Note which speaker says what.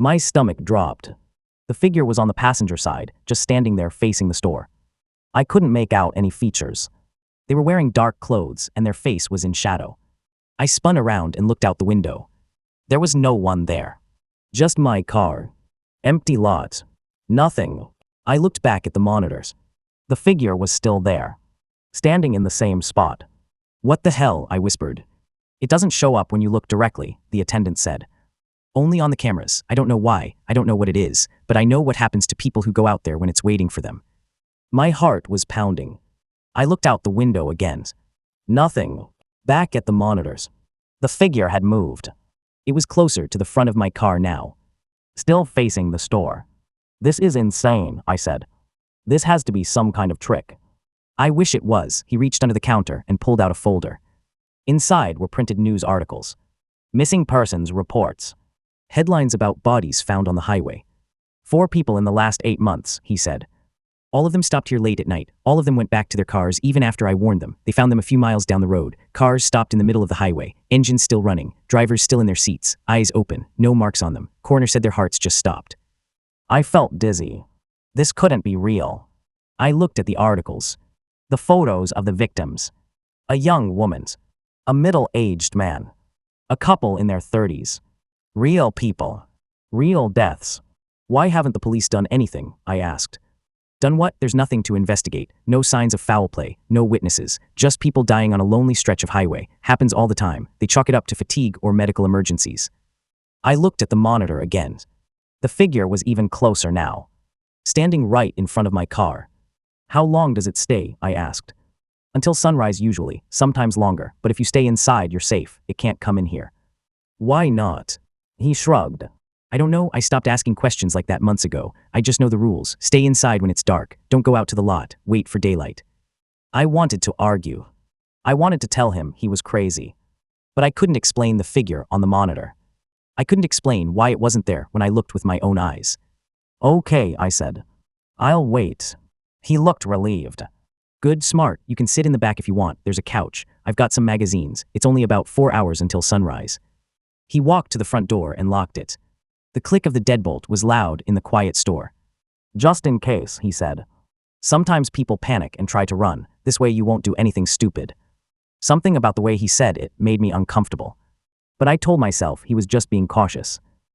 Speaker 1: My stomach dropped. The figure was on the passenger side, just standing there facing the store. I couldn't make out any features. They were wearing dark clothes and their face was in shadow. I spun around and looked out the window. There was no one there. Just my car. Empty lot. Nothing. I looked back at the monitors. The figure was still there. Standing in the same spot. What the hell, I whispered. It doesn't show up when you look directly, the attendant said. Only on the cameras. I don't know why, I don't know what it is, but I know what happens to people who go out there when it's waiting for them. My heart was pounding. I looked out the window again. Nothing. Back at the monitors. The figure had moved. It was closer to the front of my car now. Still facing the store. This is insane, I said. This has to be some kind of trick. I wish it was. He reached under the counter and pulled out a folder. Inside were printed news articles. Missing persons reports. Headlines about bodies found on the highway. 4 people in the last 8 months, he said. All of them stopped here late at night. All of them went back to their cars even after I warned them. They found them a few miles down the road. Cars stopped in the middle of the highway. Engines still running. Drivers still in their seats. Eyes open. No marks on them. Coroner said their hearts just stopped. I felt dizzy. This couldn't be real. I looked at the articles. The photos of the victims. A young woman's. A middle-aged man. A couple in their 30s. Real people. Real deaths. Why haven't the police done anything? I asked. Done what? There's nothing to investigate. No signs of foul play. No witnesses. Just people dying on a lonely stretch of highway. Happens all the time. They chalk it up to fatigue or medical emergencies. I looked at the monitor again. The figure was even closer now. Standing right in front of my car. How long does it stay? I asked. Until sunrise usually, sometimes longer, but if you stay inside, you're safe. It can't come in here. Why not? He shrugged. I don't know, I stopped asking questions like that months ago. I just know the rules. Stay inside when it's dark. Don't go out to the lot. Wait for daylight. I wanted to argue. I wanted to tell him he was crazy. But I couldn't explain the figure on the monitor. I couldn't explain why it wasn't there when I looked with my own eyes. Okay, I said. I'll wait. He looked relieved. Good, smart. You can sit in the back if you want. There's a couch. I've got some magazines. It's only about 4 hours until sunrise. He walked to the front door and locked it. The click of the deadbolt was loud in the quiet store. Just in case, he said. Sometimes people panic and try to run. This way you won't do anything stupid. Something about the way he said it made me uncomfortable. But I told myself he was just being cautious.